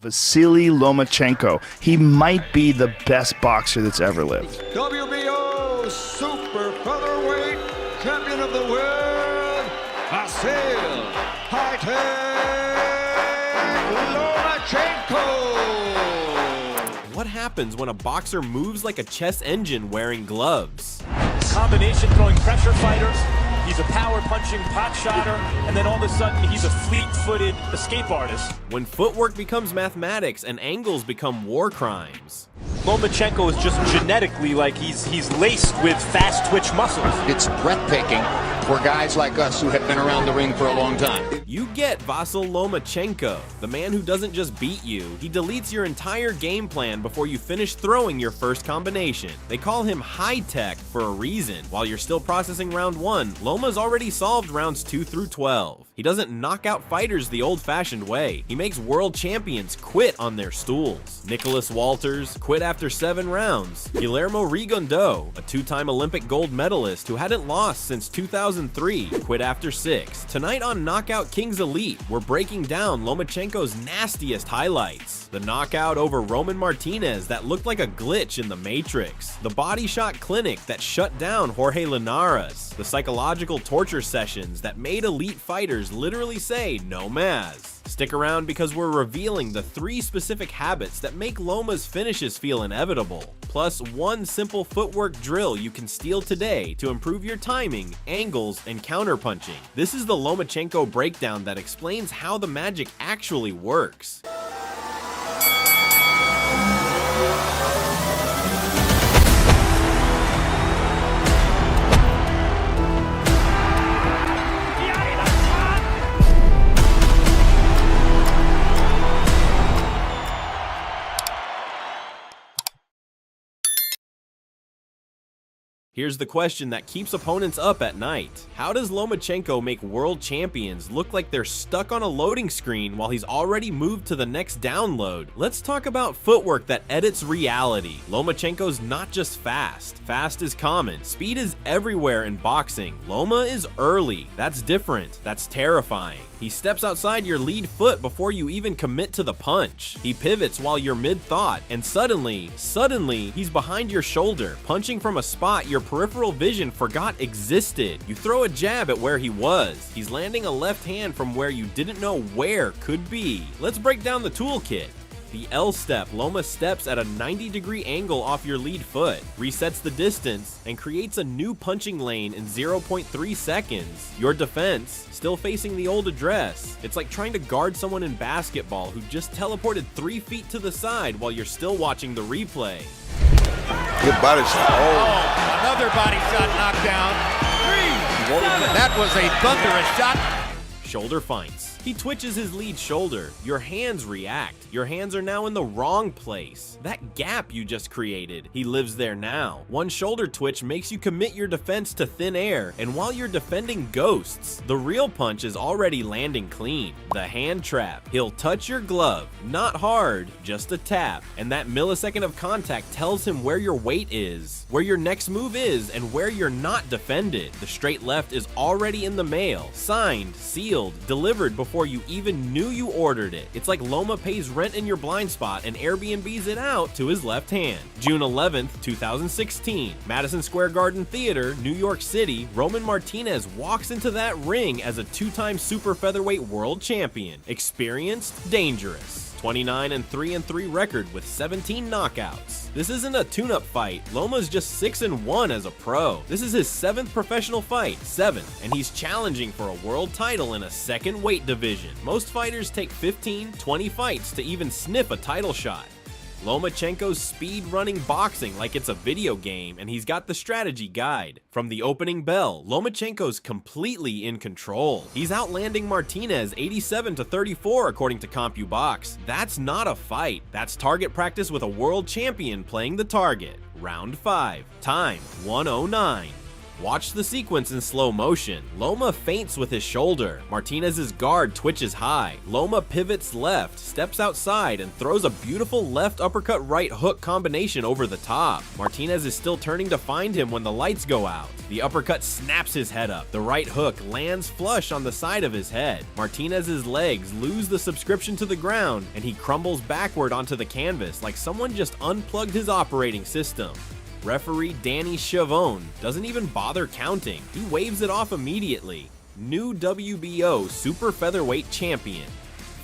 Vasyl Lomachenko. He might be the best boxer that's ever lived. WBO super featherweight champion of the world, Vasyl Lomachenko. What happens when a boxer moves like a chess engine wearing gloves? Combination throwing pressure fighter. He's a power punching pot shotter, and then all of a sudden he's a fleet-footed escape artist. When footwork becomes mathematics and angles become war crimes. Lomachenko is just genetically like he's laced with fast twitch muscles. It's breathtaking for guys like us who have been around the ring for a long time. You get Vasyl Lomachenko, the man who doesn't just beat you, he deletes your entire game plan before you finish throwing your first combination. They call him high-tech for a reason. While you're still processing round 1, Loma's already solved rounds 2 through 12. He doesn't knock out fighters the old-fashioned way. He makes world champions quit on their stools. Nicholas Walters quit after 7 rounds. Guillermo Rigondeaux, a 2-time Olympic gold medalist who hadn't lost since 2003, quit after 6. Tonight on Knockout Kings Elite, we're breaking down Lomachenko's nastiest highlights. The knockout over Roman Martinez that looked like a glitch in the Matrix. The body shot clinic that shut down Jorge Linares. The psychological torture sessions that made elite fighters literally say no mas. Stick around because we're revealing the 3 specific habits that make Loma's finishes feel inevitable, plus 1 simple footwork drill you can steal today to improve your timing, angles, and counterpunching. This is the Lomachenko breakdown that explains how the magic actually works. Here's the question that keeps opponents up at night. How does Lomachenko make world champions look like they're stuck on a loading screen while he's already moved to the next download? Let's talk about footwork that edits reality. Lomachenko's not just fast. Fast is common. Speed is everywhere in boxing. Loma is early. That's different. That's terrifying. He steps outside your lead foot before you even commit to the punch. He pivots while you're mid-thought, and suddenly, he's behind your shoulder, punching from a spot your peripheral vision forgot existed. You throw a jab at where he was. He's landing a left hand from where you didn't know where could be. Let's break down the toolkit. The L step, Loma steps at a 90-degree angle off your lead foot, resets the distance, and creates a new punching lane in 0.3 seconds. Your defense, still facing the old address. It's like trying to guard someone in basketball who just teleported 3 feet to the side while you're still watching the replay. Good body shot. Oh, another body shot knocked down. 3-7. That was a thunderous shot. Shoulder feints. He twitches his lead shoulder. Your hands react. Your hands are now in the wrong place. That gap you just created, he lives there now. One shoulder twitch makes you commit your defense to thin air, and while you're defending ghosts, the real punch is already landing clean. The hand trap. He'll touch your glove, not hard, just a tap, and that millisecond of contact tells him where your weight is, where your next move is, and where you're not defended. The straight left is already in the mail, signed, sealed, delivered before you even knew you ordered it. It's like Loma pays rent in your blind spot and Airbnbs it out to his left hand. June 11th, 2016, Madison Square Garden Theater, New York City, Roman Martinez walks into that ring as a 2-time super featherweight world champion. Experienced, dangerous. 29-3-3 record with 17 knockouts. This isn't a tune-up fight. Loma's just 6-1 as a pro. This is his 7th professional fight, 7th, and he's challenging for a world title in a second weight division. Most fighters take 15-20 fights to even sniff a title shot. Lomachenko's speed-running boxing like it's a video game, and he's got the strategy guide. From the opening bell, Lomachenko's completely in control. He's outlanding Martinez 87-34 according to CompuBox. That's not a fight. That's target practice with a world champion playing the target. Round 5. Time 1:09. Watch the sequence in slow motion. Loma feints with his shoulder. Martinez's guard twitches high. Loma pivots left, steps outside, and throws a beautiful left uppercut right hook combination over the top. Martinez is still turning to find him when the lights go out. The uppercut snaps his head up. The right hook lands flush on the side of his head. Martinez's legs lose the subscription to the ground, and he crumbles backward onto the canvas like someone just unplugged his operating system. Referee Danny Chavone doesn't even bother counting. He waves it off immediately. New WBO Super Featherweight Champion.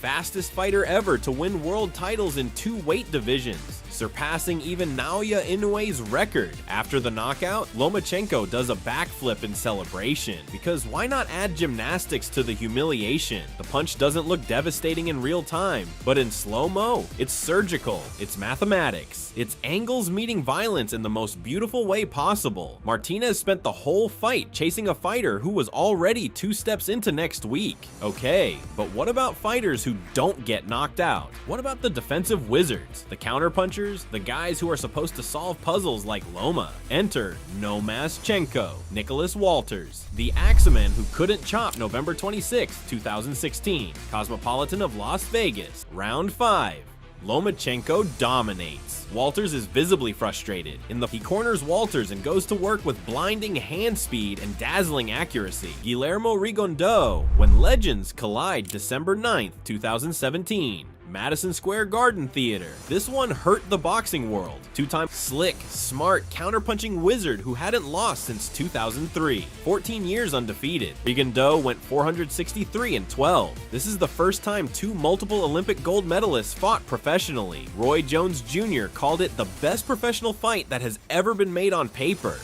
Fastest fighter ever to win world titles in 2 weight divisions, surpassing even Naoya Inoue's record. After the knockout, Lomachenko does a backflip in celebration, because why not add gymnastics to the humiliation? The punch doesn't look devastating in real time, but in slow-mo, it's surgical, it's mathematics, it's angles meeting violence in the most beautiful way possible. Martinez spent the whole fight chasing a fighter who was already 2 steps into next week. Okay, but what about fighters who don't get knocked out? What about the defensive wizards, the counterpunchers, the guys who are supposed to solve puzzles like Loma? Enter Nomaschenko, Nicholas Walters, the Axeman who couldn't chop November 26, 2016, Cosmopolitan of Las Vegas. Round 5. Lomachenko dominates. Walters is visibly frustrated. He corners Walters and goes to work with blinding hand speed and dazzling accuracy. Guillermo Rigondeaux, when legends collide, December 9th, 2017. Madison Square Garden Theater. This one hurt the boxing world. 2-time slick, smart, counterpunching wizard who hadn't lost since 2003. 14 years undefeated. Rigondeaux went 463-12. This is the first time 2 multiple Olympic gold medalists fought professionally. Roy Jones Jr. called it the best professional fight that has ever been made on paper.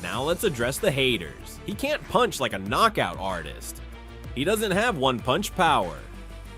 Now let's address the haters. He can't punch like a knockout artist. He doesn't have one-punch power.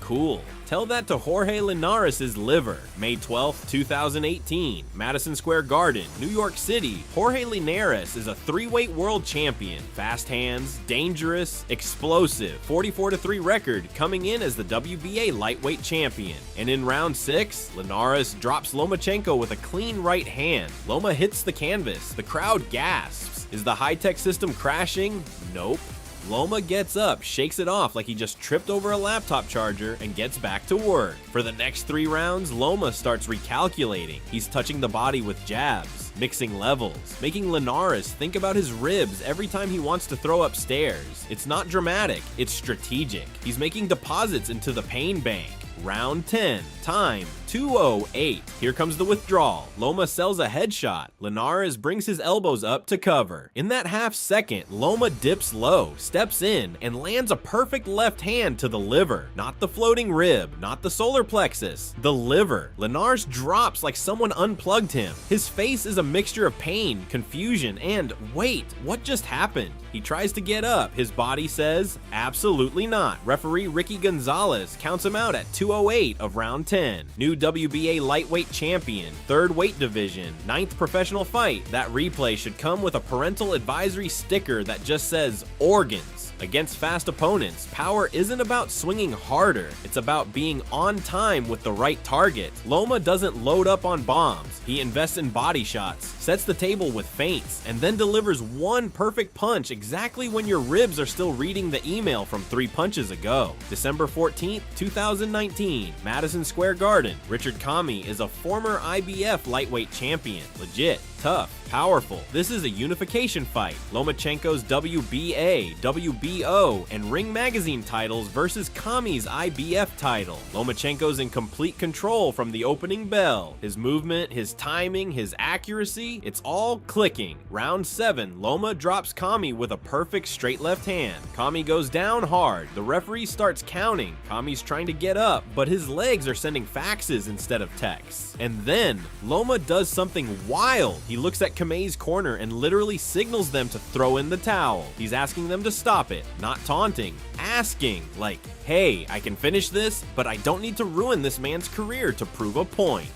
Cool. Tell that to Jorge Linares' liver. May 12, 2018, Madison Square Garden, New York City. Jorge Linares is a 3-weight world champion. Fast hands, dangerous, explosive. 44-3 record, coming in as the WBA lightweight champion. And in round 6, Linares drops Lomachenko with a clean right hand. Loma hits the canvas. The crowd gasps. Is the high-tech system crashing? Nope. Loma gets up, shakes it off like he just tripped over a laptop charger, and gets back to work. For the next 3 rounds, Loma starts recalculating. He's touching the body with jabs, mixing levels, making Linares think about his ribs every time he wants to throw upstairs. It's not dramatic, it's strategic. He's making deposits into the pain bank. Round 10, time 2:08. Here comes the withdrawal. Loma sells a headshot. Linares brings his elbows up to cover. In that half second, Loma dips low, steps in, and lands a perfect left hand to the liver. Not the floating rib, not the solar plexus, the liver. Linares drops like someone unplugged him. His face is a mixture of pain, confusion, and wait, what just happened? He tries to get up. His body says, absolutely not. Referee Ricky Gonzalez counts him out at 2:08 of round 10. New WBA lightweight champion, 3rd weight division, 9th professional fight. That replay should come with a parental advisory sticker that just says organs. Against fast opponents, power isn't about swinging harder, it's about being on time with the right target. Loma doesn't load up on bombs, he invests in body shots, sets the table with feints, and then delivers one perfect punch exactly when your ribs are still reading the email from 3 punches ago. December 14th, 2019, Madison Square Garden. Richard Kami is a former IBF lightweight champion. Legit, tough, powerful. This is a unification fight. Lomachenko's WBA, WBO, and Ring Magazine titles versus Kami's IBF title. Lomachenko's in complete control from the opening bell. His movement, his timing, his accuracy, it's all clicking. Round 7, Loma drops Kami with a perfect straight left hand. Kami goes down hard. The referee starts counting. Kami's trying to get up, but his legs are sending faxes instead of texts. And then, Loma does something wild. He looks at Kamei's corner and literally signals them to throw in the towel. He's asking them to stop it, not taunting, asking, like, hey, I can finish this, but I don't need to ruin this man's career to prove a point.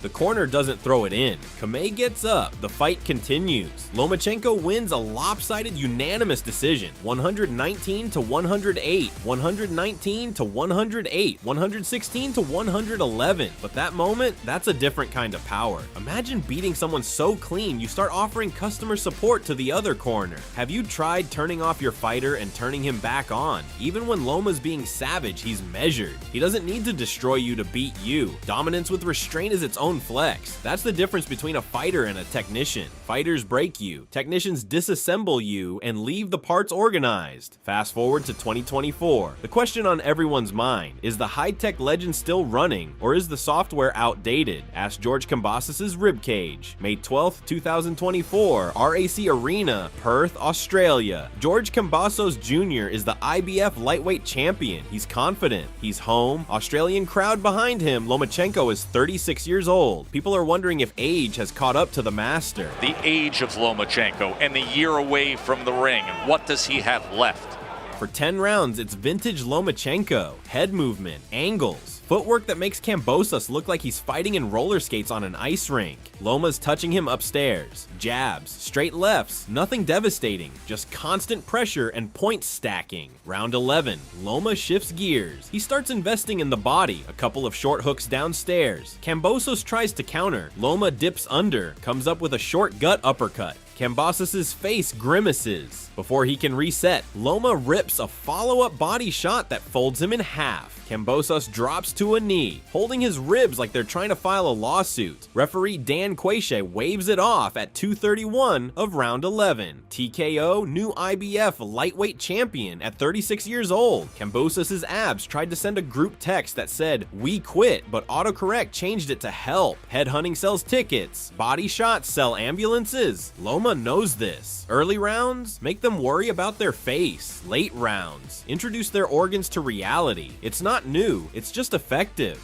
The corner doesn't throw it in. Kamei gets up. The fight continues. Lomachenko wins a lopsided unanimous decision. 119 to 108, 119 to 108, 116 to 111. But that moment, that's a different kind of power. Imagine beating someone so clean you start offering customer support to the other corner. Have you tried turning off your fighter and turning him back on? Even when Loma's being savage, he's measured. He doesn't need to destroy you to beat you. Dominance with restraint is its own flex. That's the difference between a fighter and a technician. Fighters break you. Technicians disassemble you and leave the parts organized. Fast forward to 2024. The question on everyone's mind, is the high-tech legend still running, or is the software outdated? Ask George Kambosos' ribcage. May 12th, 2024, RAC Arena, Perth, Australia. George Kambosos Jr. is the IBF lightweight champion. He's confident. He's home. Australian crowd behind him. Lomachenko is 36 years old. People are wondering if age has caught up to the master. The age of Lomachenko and the year away from the ring, and what does he have left? For 10 rounds, it's vintage Lomachenko. Head movement, angles, footwork that makes Kambosos look like he's fighting in roller skates on an ice rink. Loma's touching him upstairs. Jabs, straight lefts, nothing devastating, just constant pressure and point stacking. Round 11, Loma shifts gears. He starts investing in the body, a couple of short hooks downstairs. Kambosos tries to counter. Loma dips under, comes up with a short gut uppercut. Kambosos' face grimaces. Before he can reset, Loma rips a follow-up body shot that folds him in half. Kambosos drops to a knee, holding his ribs like they're trying to file a lawsuit. Referee Dan Quache waves it off at 2:31 of round 11. TKO, new IBF lightweight champion at 36 years old. Kambosos' abs tried to send a group text that said, "We quit," but autocorrect changed it to "help." Headhunting sells tickets. Body shots sell ambulances. Loma knows this. Early rounds, make them worry about their face. Late rounds, introduce their organs to reality. It's not new, it's just effective.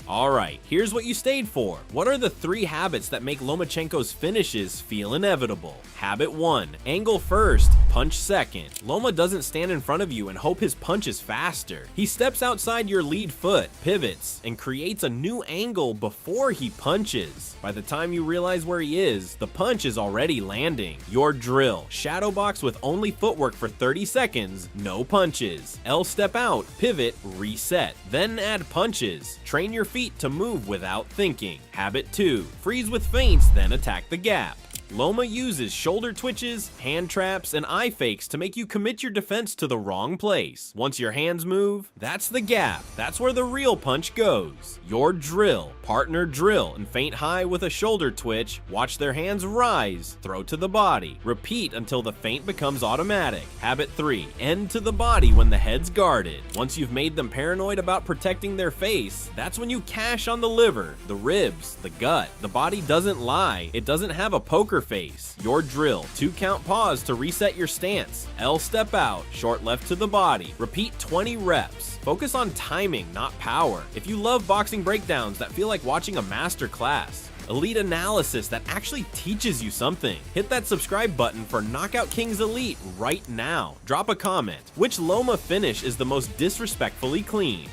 Alright, here's what you stayed for. What are the 3 habits that make Lomachenko's finishes feel inevitable? Habit 1. Angle first, punch second. Loma doesn't stand in front of you and hope his punch is faster. He steps outside your lead foot, pivots, and creates a new angle before he punches. By the time you realize where he is, the punch is already landing. Your drill. Shadow box with only footwork for 30 seconds, no punches. L step out, pivot, reset. Then add punches. Train your feet to move without thinking. Habit 2. Freeze with feints, then attack the gap. Loma uses shoulder twitches, hand traps, and eye fakes to make you commit your defense to the wrong place. Once your hands move, that's the gap. That's where the real punch goes. Your drill. Partner drill and feint high with a shoulder twitch, watch their hands rise, throw to the body. Repeat until the feint becomes automatic. Habit 3. End to the body when the head's guarded. Once you've made them paranoid about protecting their face, that's when you cash on the liver, the ribs, the gut. The body doesn't lie. It doesn't have a poker face. Your drill. 2 count pause to reset your stance. L step out, short left to the body. Repeat 20 reps. Focus on timing, not power. If you love boxing breakdowns that feel like watching a master class, elite analysis that actually teaches you something, hit that subscribe button for Knockout Kings Elite right now. Drop a comment. Which Loma finish is the most disrespectfully clean?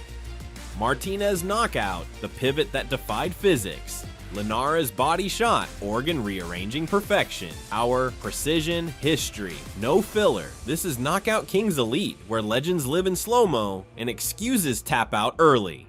Martinez knockout, the pivot that defied physics. Linares body shot, organ rearranging perfection. Our precision history. No filler. This is Knockout Kings Elite, where legends live in slow-mo and excuses tap out early.